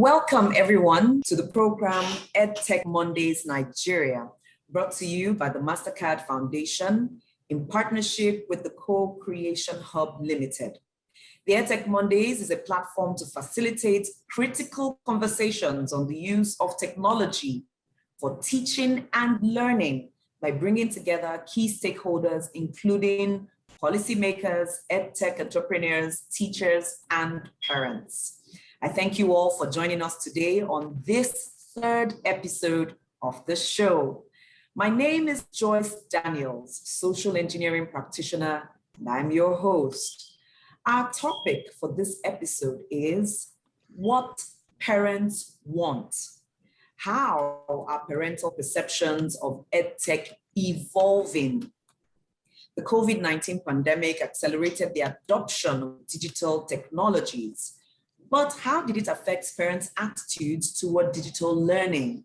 Welcome everyone to the program EdTech Mondays Nigeria, brought to you by the MasterCard Foundation in partnership with the Co-Creation Hub Limited. The EdTech Mondays is a platform to facilitate critical conversations on the use of technology for teaching and learning by bringing together key stakeholders, including policymakers, EdTech entrepreneurs, teachers, and parents. I thank you all for joining us today on this third episode of the show. My name is Joyce Daniels, social engineering practitioner, and I'm your host. Our topic for this episode is what parents want. How are parental perceptions of EdTech evolving? The COVID-19 pandemic accelerated the adoption of digital technologies. But how did it affect parents' attitudes toward digital learning?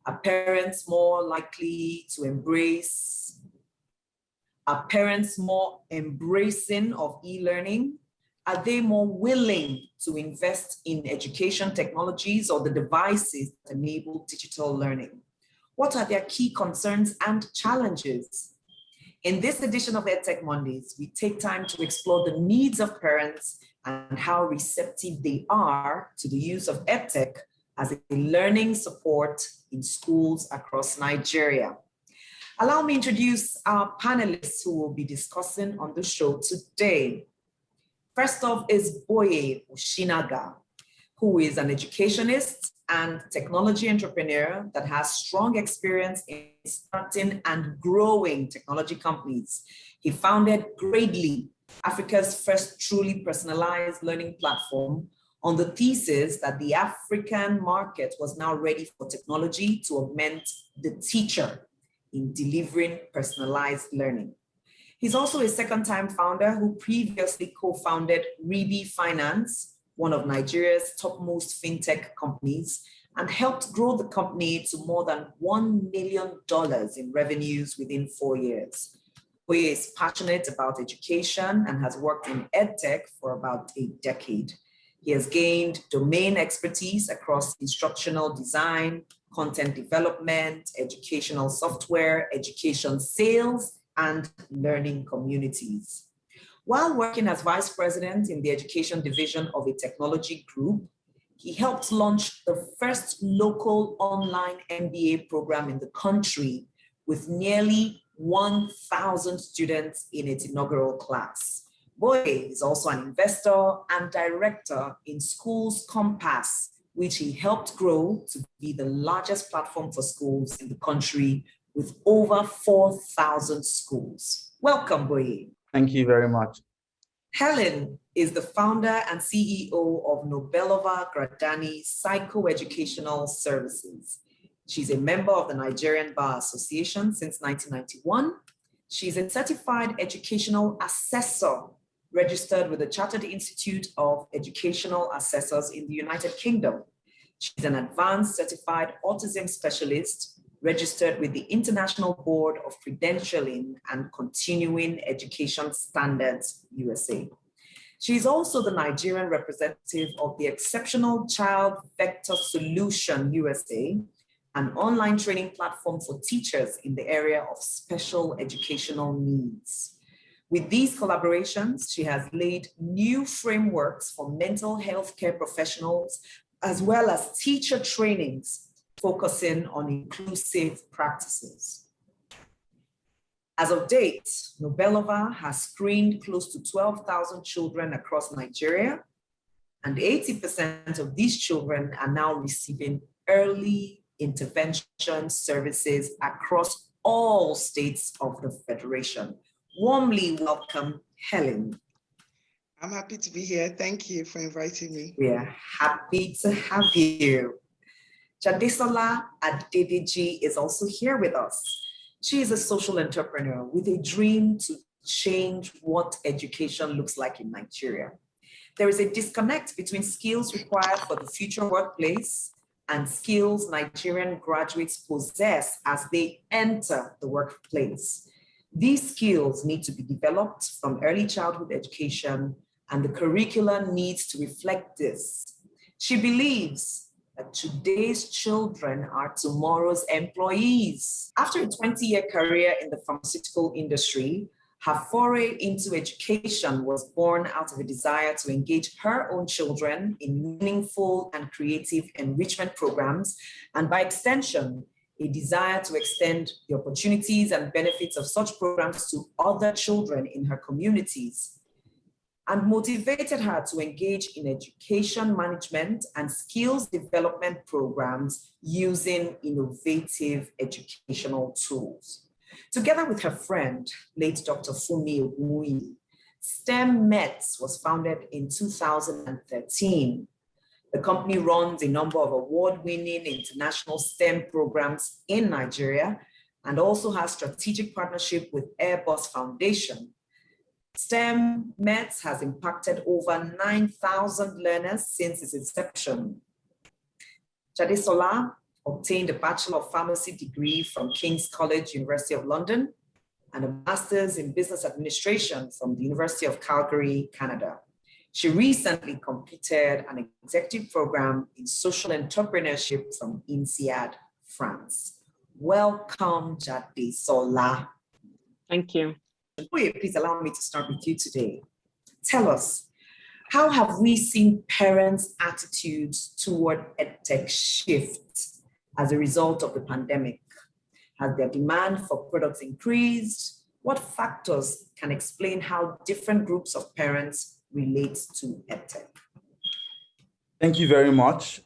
Are parents more likely to embrace? Are parents more embracing of e-learning? Are they more willing to invest in education technologies or the devices that enable digital learning? What are their key concerns and challenges? In this edition of EdTech Mondays, we take time to explore the needs of parents and how receptive they are to the use of EdTech as a learning support in schools across Nigeria. Allow me to introduce our panelists who will be discussing on the show today. First off is Boye Oshinaga, who is an educationist and technology entrepreneur that has strong experience in starting and growing technology companies. He founded Gradani, Africa's first truly personalized learning platform, on the thesis that the African market was now ready for technology to augment the teacher in delivering personalized learning. He's also a second-time founder who previously co-founded Ribi Finance, one of Nigeria's topmost fintech companies, and helped grow the company to more than $1 million in revenues within 4 years. Boye is passionate about education and has worked in EdTech for about a decade. He has gained domain expertise across instructional design, content development, educational software, education sales, and learning communities. While working as vice president in the education division of a technology group, he helped launch the first local online MBA program in the country with nearly 1,000 students in its inaugural class. Boye is also an investor and director in Schools Compass, which he helped grow to be the largest platform for schools in the country with over 4,000 schools. Welcome, Boye. Thank you very much. Helen is the founder and CEO of Nobelova Gradani PyschoEducational Services. She's a member of the Nigerian Bar Association since 1991. She's a certified educational assessor registered with the Chartered Institute of Educational Assessors in the United Kingdom. She's an advanced certified autism specialist registered with the International Board of Credentialing and Continuing Education Standards, USA. She's also the Nigerian representative of the Exceptional Child Vector Solution, USA, an online training platform for teachers in the area of special educational needs. With these collaborations, she has laid new frameworks for mental health care professionals, as well as teacher trainings focusing on inclusive practices. As of date, Nobelova has screened close to 12,000 children across Nigeria, and 80% of these children are now receiving early intervention services across all states of the Federation. Warmly welcome, Helen. I'm happy to be here. Thank you for inviting me. We are happy to have you. Jadesola Adedeji is also here with us. She is a social entrepreneur with a dream to change what education looks like in Nigeria. There is a disconnect between skills required for the future workplace and skills Nigerian graduates possess as they enter the workplace. These skills need to be developed from early childhood education, and the curriculum needs to reflect this. She believes that today's children are tomorrow's employees. After a 20-year career in the pharmaceutical industry, her foray into education was born out of a desire to engage her own children in meaningful and creative enrichment programs, and by extension, a desire to extend the opportunities and benefits of such programs to other children in her communities, and motivated her to engage in education management and skills development programs using innovative educational tools. Together with her friend, late Dr. Fumi Ogunwuyi, STEM Mets was founded in 2013. The company runs a number of award-winning international STEM programs in Nigeria and also has strategic partnership with Airbus Foundation. STEM Mets has impacted over 9,000 learners since its inception. Jadesola obtained a Bachelor of Pharmacy degree from King's College, University of London, and a Master's in Business Administration from the University of Calgary, Canada. She recently completed an executive program in social entrepreneurship from INSEAD, France. Welcome, Jadesola. Thank you. Boye, please allow me to start with you today. Tell us, how have we seen parents' attitudes toward EdTech shift as a result of the pandemic? Has their demand for products increased? What factors can explain how different groups of parents relate to EdTech? Thank you very much.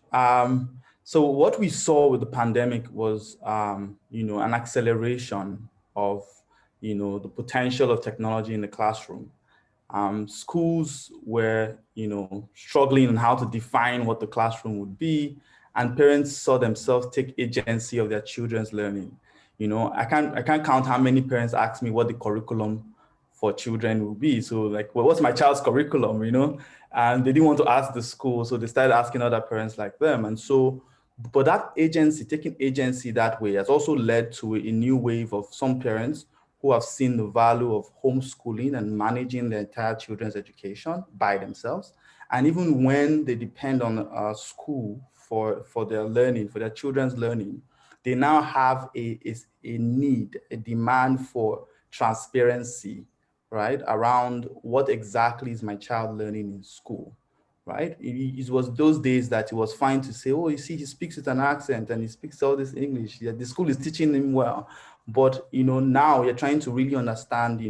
So what we saw with the pandemic was, an acceleration of, the potential of technology in the classroom. Schools were, struggling on how to define what the classroom would be, and parents saw themselves take agency of their children's learning. I can't count how many parents ask me what the curriculum for children will be. So like, well, what's my child's curriculum, And they didn't want to ask the school, so they started asking other parents like them. And so, but that agency, taking agency that way, has also led to a new wave of some parents who have seen the value of homeschooling and managing their entire children's education by themselves. And even when they depend on school for their learning, for their children's learning, they now have a need, a demand for transparency, right, around what exactly is my child learning in school, right? It was those days that it was fine to say, oh, you see, he speaks with an accent and he speaks all this English. Yeah, the school is teaching him well. But, now you're trying to really understand,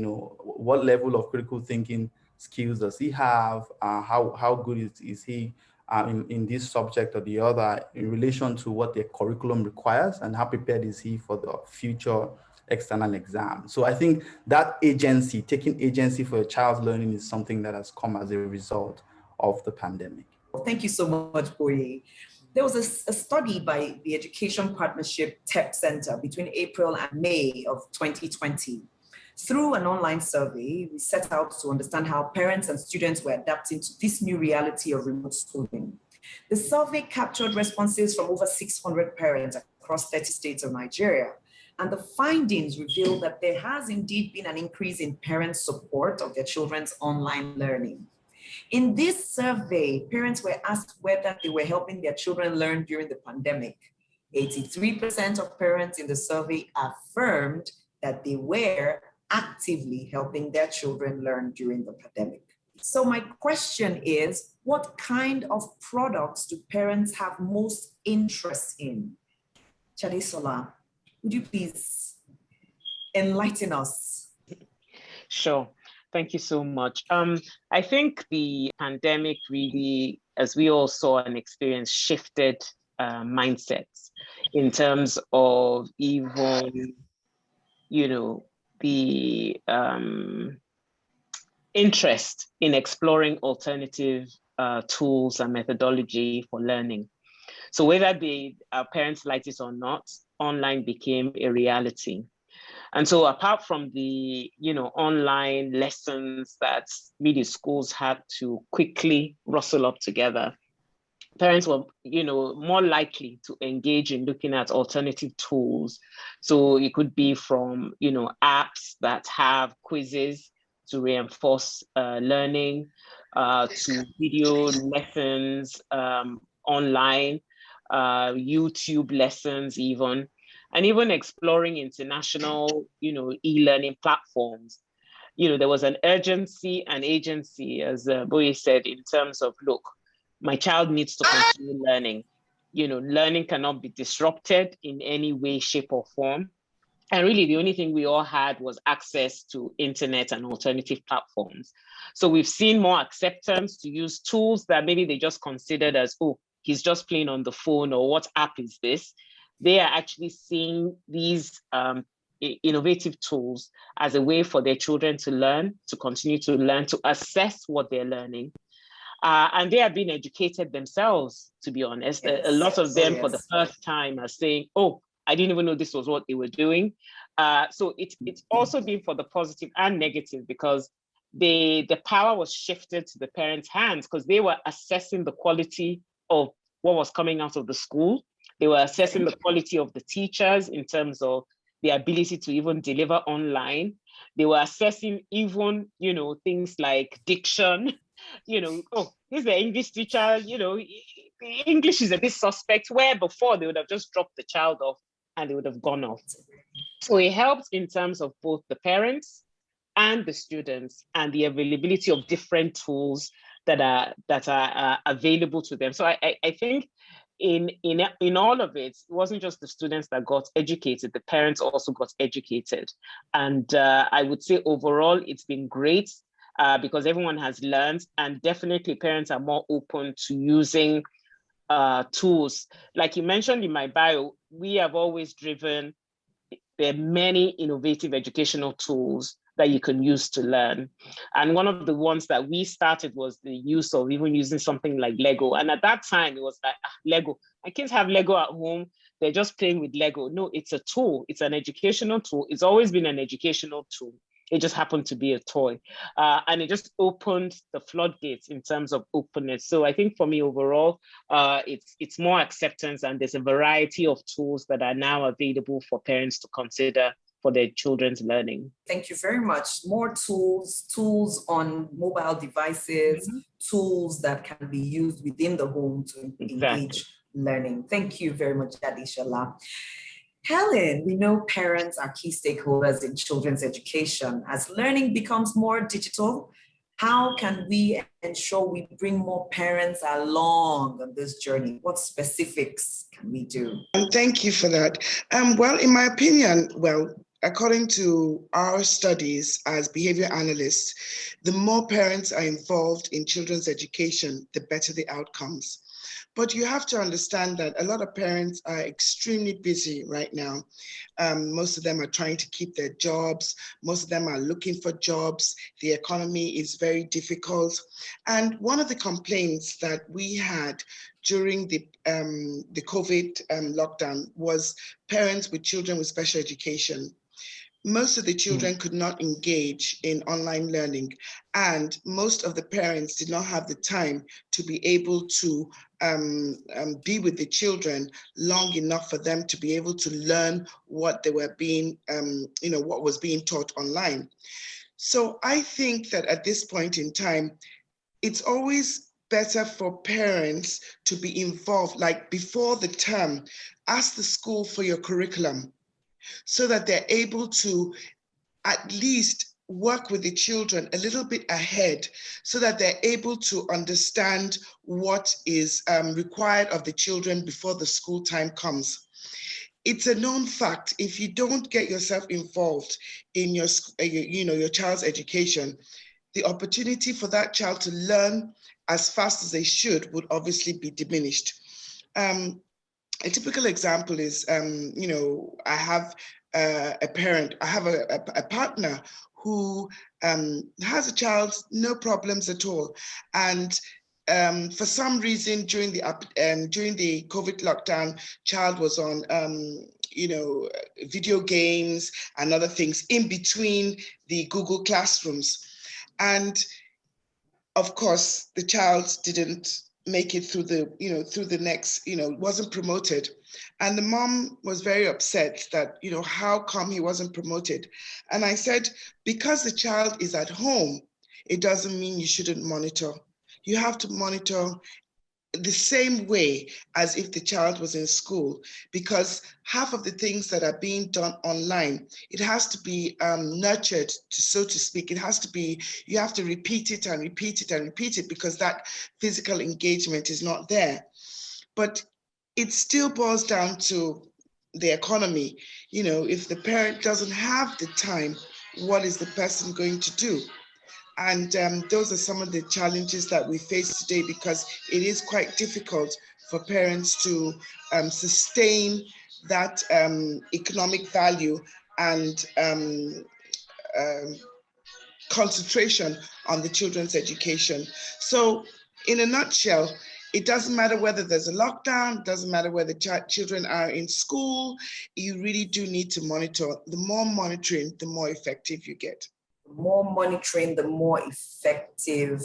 what level of critical thinking skills does he have? How good is he in this subject or the other in relation to what the curriculum requires, and how prepared is he for the future external exam? So I think that agency, taking agency for a child's learning, is something that has come as a result of the pandemic. Thank you so much, Boye. There was a study by the Education Partnership Tech Center between April and May of 2020. Through an online survey, we set out to understand how parents and students were adapting to this new reality of remote schooling. The survey captured responses from over 600 parents across 30 states of Nigeria. And the findings revealed that there has indeed been an increase in parents' support of their children's online learning. In this survey, parents were asked whether they were helping their children learn during the pandemic. 83% of parents in the survey affirmed that they were actively helping their children learn during the pandemic. So my question is, what kind of products do parents have most interest in? Jadesola, would you please enlighten us? Sure. Thank you so much. I think the pandemic really, as we all saw and experienced, shifted mindsets in terms of even, the interest in exploring alternative tools and methodology for learning. So whether our parents liked it or not, online became a reality. And so apart from the, online lessons that really schools had to quickly rustle up together, parents were, more likely to engage in looking at alternative tools. So it could be from, apps that have quizzes to reinforce learning, to video lessons online, YouTube lessons even, and even exploring international, e-learning platforms. There was an urgency and agency, as Boye said, in terms of, look, my child needs to continue learning. Learning cannot be disrupted in any way, shape, or form. And really, the only thing we all had was access to internet and alternative platforms. So we've seen more acceptance to use tools that maybe they just considered as, oh, he's just playing on the phone, or what app is this? They are actually seeing these innovative tools as a way for their children to learn, to continue to learn, to assess what they're learning. And they are being educated themselves, to be honest. Yes. A lot of them for the first time are saying, oh, I didn't even know this was what they were doing. So it's also been for the positive and negative, because the power was shifted to the parents' hands, because they were assessing the quality of what was coming out of the school. They were assessing the quality of the teachers in terms of the ability to even deliver online. They were assessing even, things like diction. Oh, here's the English teacher, English is a bit suspect, where before they would have just dropped the child off and they would have gone off. So it helps in terms of both the parents and the students, and the availability of different tools that are available to them. So I think in all of it, it wasn't just the students that got educated, the parents also got educated. And I would say overall, it's been great because everyone has learned, and definitely parents are more open to using tools. Like you mentioned in my bio, we have always driven, there are many innovative educational tools that you can use to learn. And one of the ones that we started was the use of even using something like Lego. And at that time, it was like, Lego. My kids have Lego at home. They're just playing with Lego. No, it's a tool. It's an educational tool. It's always been an educational tool. It just happened to be a toy. And it just opened the floodgates in terms of openness. So I think for me overall, it's more acceptance, and there's a variety of tools that are now available for parents to consider for their children's learning. Thank you very much. More tools on mobile devices, tools that can be used within the home to engage learning. Thank you very much, Jadesola. Helen, we know parents are key stakeholders in children's education. As learning becomes more digital, how can we ensure we bring more parents along on this journey? What specifics can we do? Thank you for that. Well, in my opinion, according to our studies as behavior analysts, the more parents are involved in children's education, the better the outcomes. But you have to understand that a lot of parents are extremely busy right now. Most of them are trying to keep their jobs. Most of them are looking for jobs. The economy is very difficult. And one of the complaints that we had during the COVID lockdown was parents with children with special education. Most of the children could not engage in online learning, and most of the parents did not have the time to be able to be with the children long enough for them to be able to learn what they were being, what was being taught online. So I think that at this point in time, it's always better for parents to be involved, like before the term, ask the school for your curriculum, so that they're able to at least work with the children a little bit ahead, so that they're able to understand what is required of the children before the school time comes. It's a known fact, if you don't get yourself involved in your child's education, the opportunity for that child to learn as fast as they should would obviously be diminished. A typical example is, I have a parent, I have a partner who has a child, no problems at all. And for some reason, during the COVID lockdown, child was on, video games and other things in between the Google classrooms. And of course, the child didn't make it through the next, wasn't promoted. And the mom was very upset that, how come he wasn't promoted? And I said, because the child is at home, it doesn't mean you shouldn't monitor. You have to monitor the same way as if the child was in school, because half of the things that are being done online, it has to be nurtured, so to speak. It has to be, you have to repeat it and repeat it and repeat it, because that physical engagement is not there. But it still boils down to the economy. You know, if the parent doesn't have the time, what is the person going to do? And those are some of the challenges that we face today, because it is quite difficult for parents to sustain that economic value and concentration on the children's education. So in a nutshell, it doesn't matter whether there's a lockdown, it doesn't matter whether children are in school, you really do need to monitor. The more monitoring, the more effective you get. The more monitoring, the more effective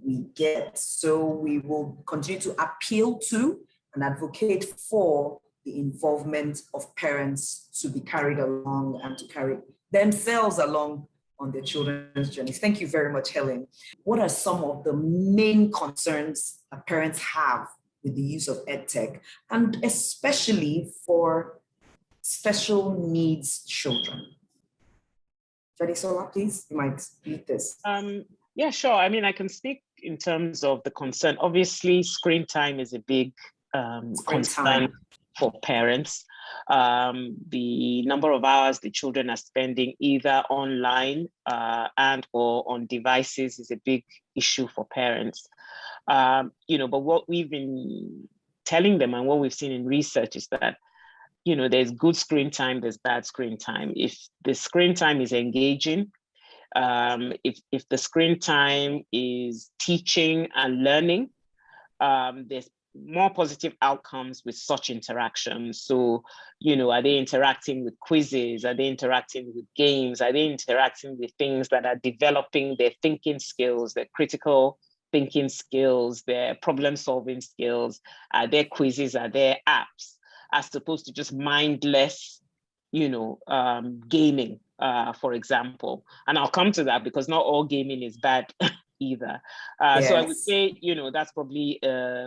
we get. So we will continue to appeal to and advocate for the involvement of parents to be carried along and to carry themselves along on their children's journeys. Thank you very much, Helen. What are some of the main concerns that parents have with the use of EdTech, and especially for special needs children? Jadesola, please, you might lead this. Yeah, sure. I mean, I can speak in terms of the concern. Obviously, screen time is a big concern for parents. The number of hours the children are spending either online and or on devices is a big issue for parents. You know, but what we've been telling them and what we've seen in research is that, you know, there's good screen time, there's bad screen time. If the screen time is engaging, if the screen time is teaching and learning, there's more positive outcomes with such interactions. So, you know, are they interacting with quizzes? Are they interacting with games? Are they interacting with things that are developing their thinking skills, their critical thinking skills, their problem-solving skills? Are there quizzes? Are there apps? As opposed to just mindless, you know, gaming, for example. And I'll come to that because not all gaming is bad either. Yes. So I would say, you know, that's probably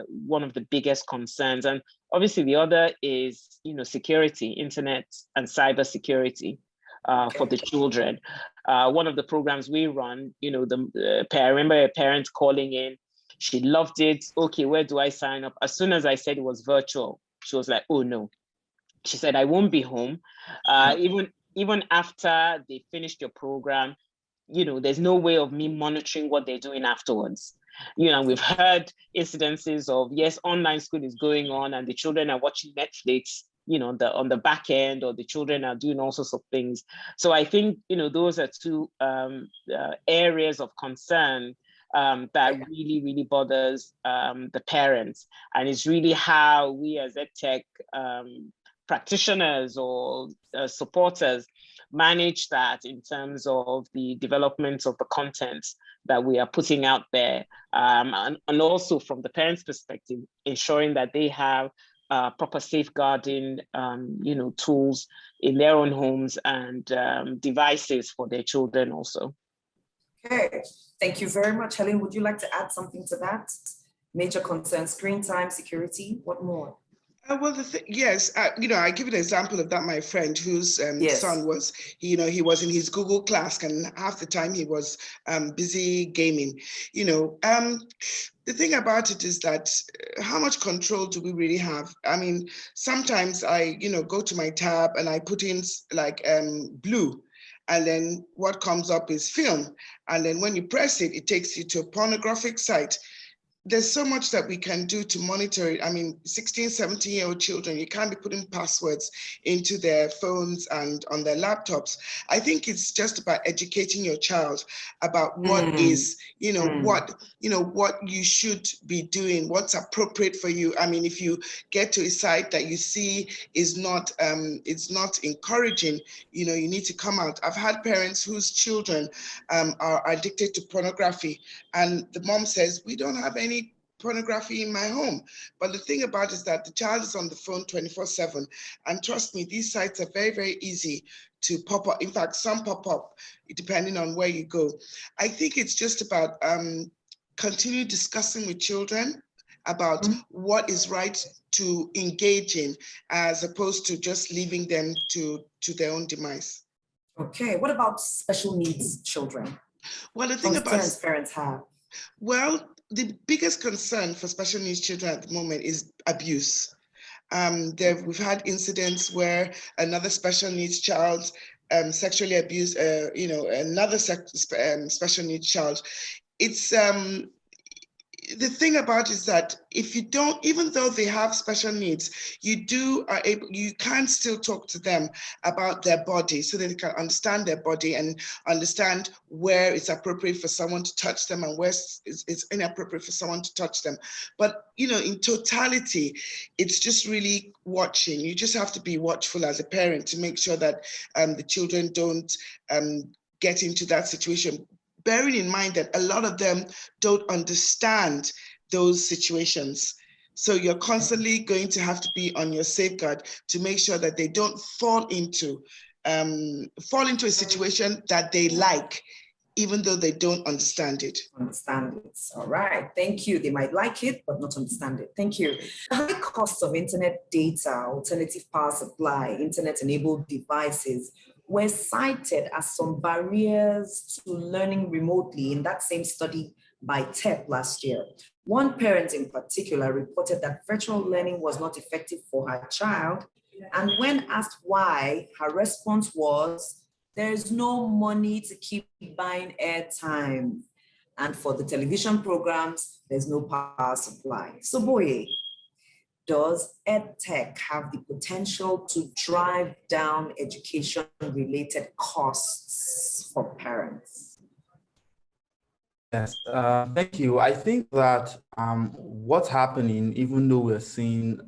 one of the biggest concerns. And obviously the other is, you know, security, internet and cyber security for the children. One of the programs we run, you know, I remember a parent calling in, she loved it. Okay, where do I sign up? As soon as I said it was virtual, she was like, oh no. She said, I won't be home. Even after they finished your program, you know, there's no way of me monitoring what they're doing afterwards. You know, we've heard incidences of, yes, online school is going on and the children are watching Netflix, you know, on the back end, or the children are doing all sorts of things. So I think, you know, those are two areas of concern that really, really bothers the parents. And it's really how we as EdTech practitioners or supporters manage that in terms of the development of the content that we are putting out there. And also from the parents' perspective, ensuring that they have proper safeguarding, you know, tools in their own homes and devices for their children also. Okay, thank you very much. Helen, would you like to add something to that? Major concerns, screen time, security, what more? Well, yes, you know, I give an example of that. My friend whose son was, you know, he was in his Google class and half the time he was busy gaming. You know, the thing about it is that how much control do we really have? I mean, sometimes I, you know, go to my tab and I put in like blue. And then what comes up is film. And then when you press it, it takes you to a pornographic site. There's so much that we can do to monitor it. I mean, 16, 17-year-old children, you can't be putting passwords into their phones and on their laptops. I think it's just about educating your child about what is, you know, what you should be doing, what's appropriate for you. I mean, if you get to a site that you see is not, it's not encouraging, you know, you need to come out. I've had parents whose children are addicted to pornography, and the mom says, we don't have any pornography in my home. But the thing about it is that the child is on the phone 24/7. And trust me, these sites are very, very easy to pop up. In fact, some pop up depending on where you go. I think it's just about continue discussing with children about what is right to engage in, as opposed to just leaving them to their own demise. Okay, what about special needs children? Well, the thing about parents have. Well, the biggest concern for special needs children at the moment is abuse. We've had incidents where another special needs child sexually abused, another special needs child. It's the thing about it is that if you don't, even though they have special needs, you can still talk to them about their body so that they can understand their body and understand where it's appropriate for someone to touch them and where it's inappropriate for someone to touch them. But, in totality, it's just really watching. You just have to be watchful as a parent to make sure that the children don't get into that situation, bearing in mind that a lot of them don't understand those situations. So you're constantly going to have to be on your safeguard to make sure that they don't fall into a situation that they like, even though they don't understand it. All right, thank you. They might like it, but not understand it. Thank you. The high cost of internet data, alternative power supply, internet-enabled devices were cited as some barriers to learning remotely in that same study by TEP last year. One parent in particular reported that virtual learning was not effective for her child. And when asked why, her response was, there's no money to keep buying airtime. And for the television programs, there's no power supply. So Boye, does EdTech have the potential to drive down education-related costs for parents? Yes, thank you. I think that what's happening, even though we're seeing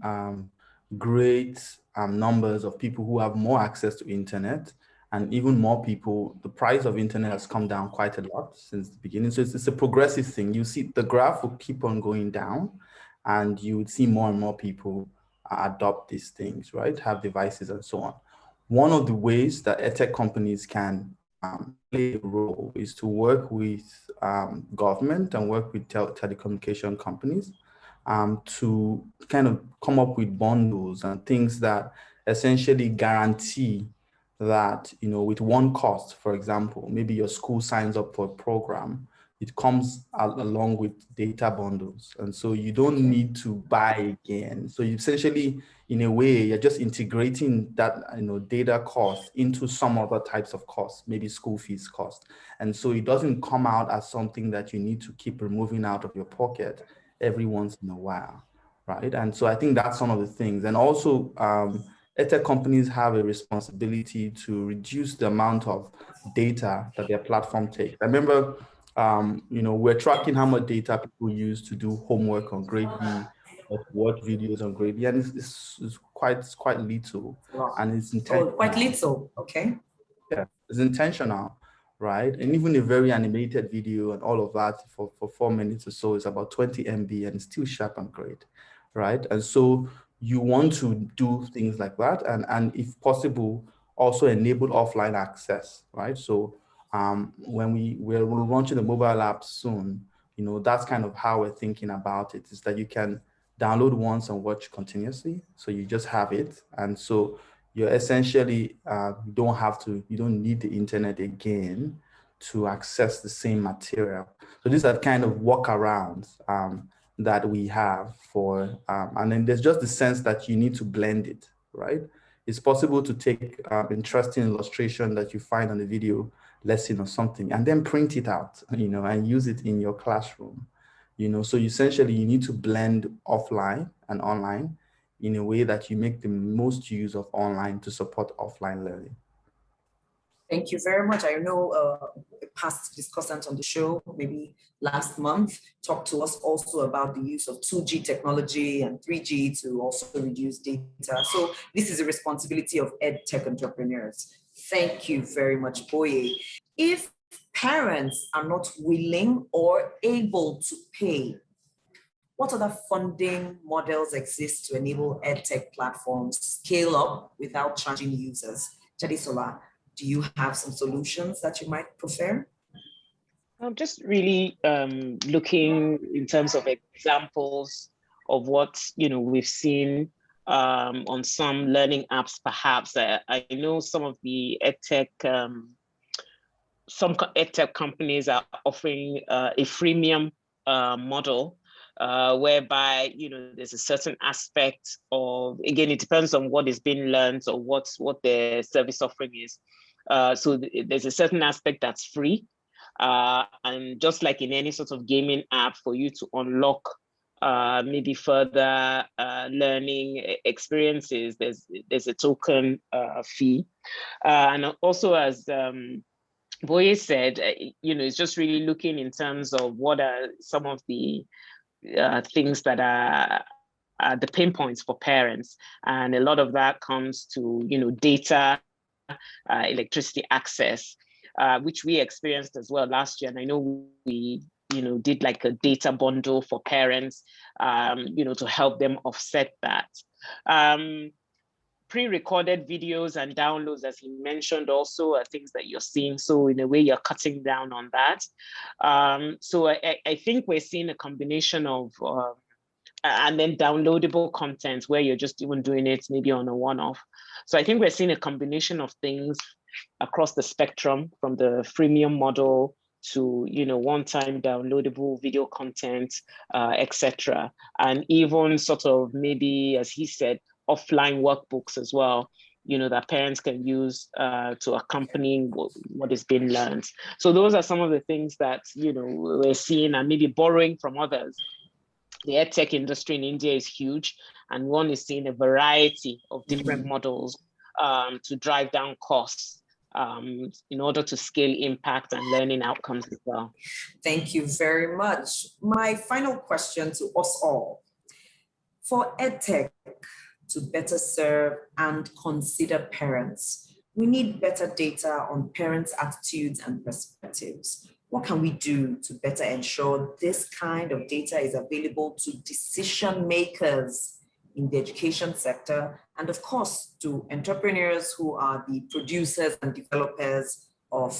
great numbers of people who have more access to internet, and even more people, the price of internet has come down quite a lot since the beginning. So it's a progressive thing. You see the graph will keep on going down, and you would see more and more people adopt these things, right? Have devices and so on. One of the ways that EdTech companies can play a role is to work with government and work with telecommunication companies to kind of come up with bundles and things that essentially guarantee that, with one cost, for example, maybe your school signs up for a program, it comes along with data bundles. And so you don't need to buy again. So you essentially, in a way, you're just integrating that data cost into some other types of costs, maybe school fees cost. And so it doesn't come out as something that you need to keep removing out of your pocket every once in a while, right? And so I think that's one of the things. And also, EdTech companies have a responsibility to reduce the amount of data that their platform takes. I remember, we're tracking how much data people use to do homework on Grade B, or to watch videos on Grade B, and it's quite little, and it's intentional. Oh, quite little, okay. Yeah, it's intentional, right? And even a very animated video and all of that for 4 minutes or so is about 20 MB, and it's still sharp and great, right? And so you want to do things like that, and if possible, also enable offline access, right? So when we're launching the mobile app soon, that's kind of how we're thinking about it, is that you can download once and watch continuously. So you just have it. And so you're essentially, you don't need the internet again to access the same material. So these are kind of workarounds that we have for, and then there's just the sense that you need to blend it, right? It's possible to take interesting illustration that you find on the video lesson or something, and then print it out, and use it in your classroom, so essentially you need to blend offline and online in a way that you make the most use of online to support offline learning. Thank you very much. I know a past discussant on the show, maybe last month, talked to us also about the use of 2G technology and 3G to also reduce data. So this is a responsibility of EdTech entrepreneurs. Thank you very much, Boye. If parents are not willing or able to pay, what other funding models exist to enable EdTech platforms scale up without charging users? Jadesola, do you have some solutions that you might prefer? I'm just really looking in terms of examples of what, we've seen on some learning apps, perhaps. I know some of the EdTech, some EdTech companies are offering a freemium model, whereby, there's a certain aspect of, again, it depends on what is being learned or what the service offering is. So there's a certain aspect that's free. And just like in any sort of gaming app, for you to unlock maybe further learning experiences, there's a token fee. And also, as Boye said, it's just really looking in terms of what are some of the things that are the pain points for parents. And a lot of that comes to, data, electricity access, which we experienced as well last year. And I know we, did like a data bundle for parents, to help them offset that. Pre-recorded videos and downloads, as he mentioned, also are things that you're seeing. So in a way, you're cutting down on that. So I think we're seeing a combination of, and then downloadable content where you're just even doing it maybe on a one-off. So I think we're seeing a combination of things across the spectrum, from the freemium model to, one-time downloadable video content, etc. And even sort of maybe, as he said, offline workbooks as well, that parents can use to accompany what is being learned. So those are some of the things that, we're seeing, and maybe borrowing from others. The EdTech industry in India is huge, and one is seeing a variety of different models to drive down costs in order to scale impact and learning outcomes as well. Thank you very much. My final question to us all. For EdTech to better serve and consider parents, we need better data on parents' attitudes and perspectives. What can we do to better ensure this kind of data is available to decision makers in the education sector, and of course, to entrepreneurs who are the producers and developers of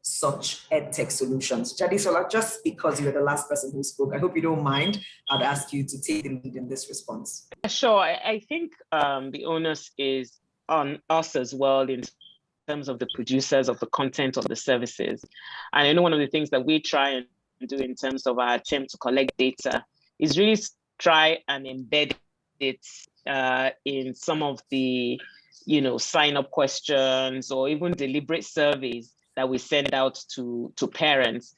such EdTech solutions? Jadesola, just because you're the last person who spoke, I hope you don't mind, I'd ask you to take the lead in this response. Sure, I think the onus is on us as well in terms of the producers of the content of the services. And I know one of the things that we try and do in terms of our attempt to collect data is really try and embed it in some of the, sign-up questions or even deliberate surveys that we send out to parents,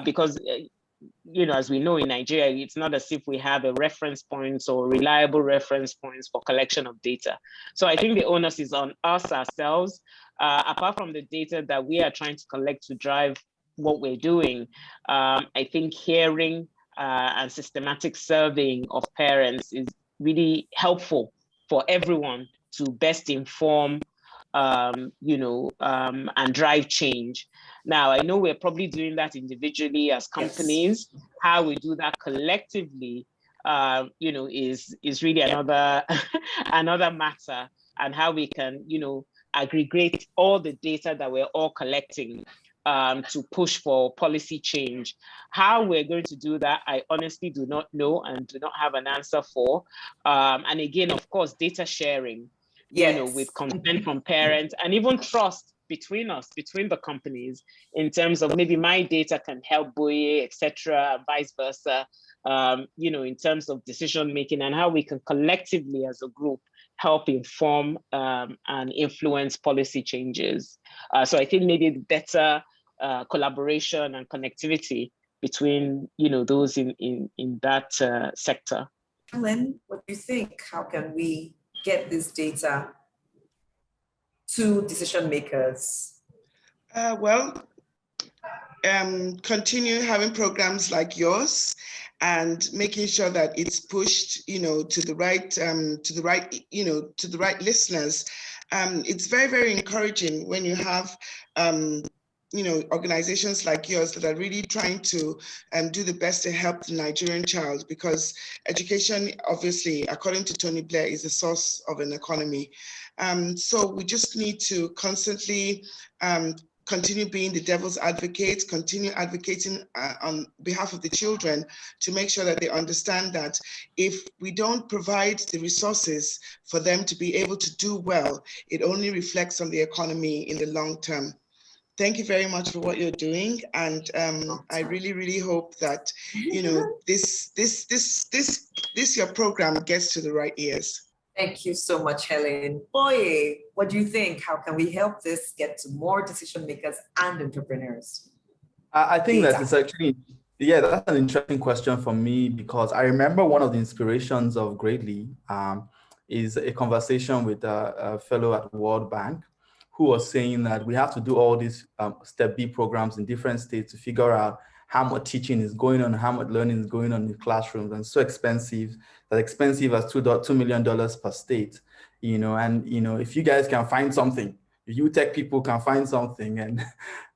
because as we know in Nigeria, it's not as if we have a reference points or reliable reference points for collection of data. So I think the onus is on us ourselves. Apart from the data that we are trying to collect to drive what we're doing, I think hearing and systematic surveying of parents is really helpful for everyone to best inform, and drive change. Now, I know we're probably doing that individually as companies. Yes. How we do that collectively, is really another another matter, and how we can, aggregate all the data that we're all collecting to push for policy change. How we're going to do that, I honestly do not know and do not have an answer for. And again, of course, data sharing, yes, with consent from parents, and even trust between us, between the companies, in terms of maybe my data can help Boye, etc., and vice versa, in terms of decision making, and how we can collectively as a group help inform and influence policy changes. So I think maybe better collaboration and connectivity between those in that sector. Helen, what do you think? How can we get this data to decision makers? Continue having programs like yours and making sure that it's pushed, to the right listeners. It's very, very encouraging when you have, organizations like yours that are really trying to do the best to help the Nigerian child, because education, obviously, according to Tony Blair, is the source of an economy. So we just need to constantly continue being the devil's advocate, continue advocating on behalf of the children to make sure that they understand that if we don't provide the resources for them to be able to do well, it only reflects on the economy in the long term. Thank you very much for what you're doing, and I really, really hope that this your program gets to the right ears. Thank you so much, Helen. Boye, what do you think? How can we help this get to more decision makers and entrepreneurs? I think that it's actually, that's an interesting question for me, because I remember one of the inspirations of Gradani is a conversation with a fellow at World Bank who was saying that we have to do all these Step B programs in different states to figure out how much teaching is going on, how much learning is going on in classrooms, and so expensive, as $2 million per state, and if you guys can find something, if you tech people can find something,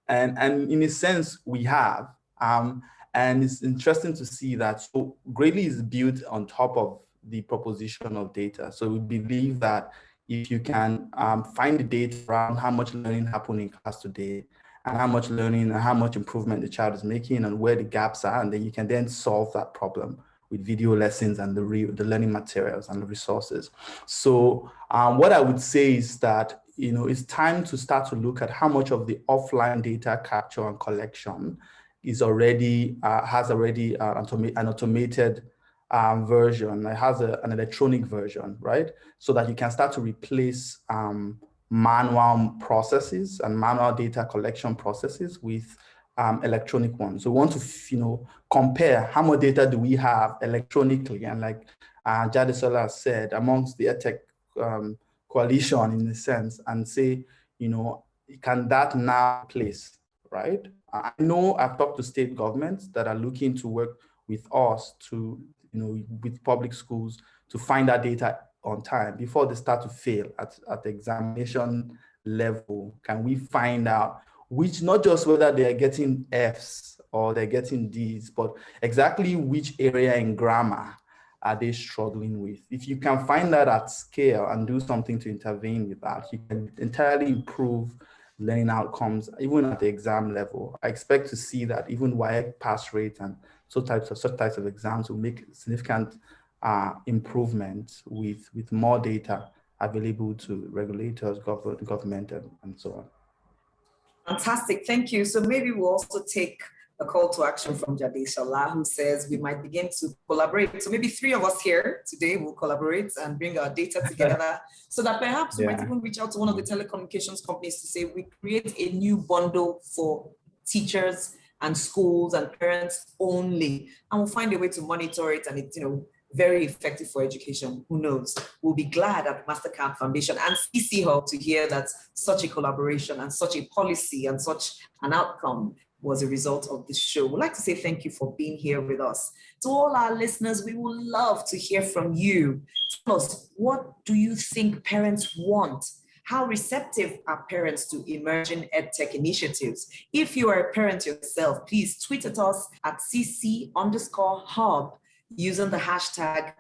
and in a sense we have, and it's interesting to see that. So Gradani is built on top of the proposition of data. So we believe that if you can find the data around how much learning happened in class today, and how much learning and how much improvement the child is making and where the gaps are, and then you can then solve that problem with video lessons and the learning materials and the resources. So what I would say is that it's time to start to look at how much of the offline data capture and collection is already has an automated version. It has an electronic version, right? So that you can start to replace manual processes and manual data collection processes with electronic ones. So we want to compare how much data do we have electronically, and like Jadesola said, amongst the EdTech coalition in a sense, and say, can that now place, right? I know I've talked to state governments that are looking to work with us to, with public schools to find that data on time before they start to fail at the examination level. Can we find out which, not just whether they are getting Fs or they're getting Ds, but exactly which area in grammar are they struggling with? If you can find that at scale and do something to intervene with that, you can entirely improve learning outcomes, even at the exam level. I expect to see that even WAEC pass rate and such types of exams will make significant improvement with more data available to regulators, government, and so on. Fantastic, thank you. So maybe we'll also take a call to action from Jadesola, who says we might begin to collaborate. So maybe 3 of us here today will collaborate and bring our data together so that perhaps we might even reach out to one of the telecommunications companies to say we create a new bundle for teachers and schools and parents only, and we'll find a way to monitor it, and it's very effective for education. Who knows? We'll be glad at MasterCard Foundation and CcHUB to hear that such a collaboration and such a policy and such an outcome was a result of this show. We'd like to say thank you for being here with us. To all our listeners, we would love to hear from you. Tell us, what do you think parents want? How receptive are parents to emerging EdTech initiatives? If you are a parent yourself, please tweet at us at cc_hub using the hashtag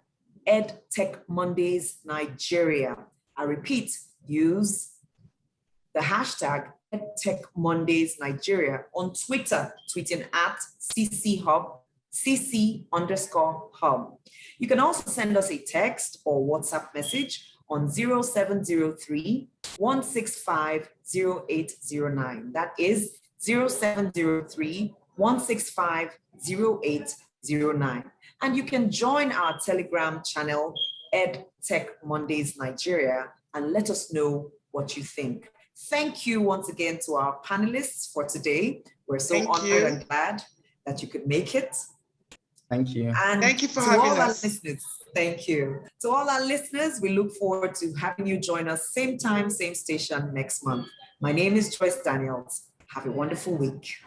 EdTech Mondays Nigeria. I repeat, use the hashtag EdTech Mondays Nigeria on Twitter, tweeting at CcHUB, cc_hub. You can also send us a text or WhatsApp message on 0703 165 0809. That is 0703 165 0809. And you can join our Telegram channel, EdTech Mondays Nigeria, and let us know what you think. Thank you once again to our panelists for today. We're so honored and glad that you could make it. Thank you. And thank you for having us. Our listeners, thank you. To all our listeners, we look forward to having you join us same time, same station next month. My name is Joyce Daniels. Have a wonderful week.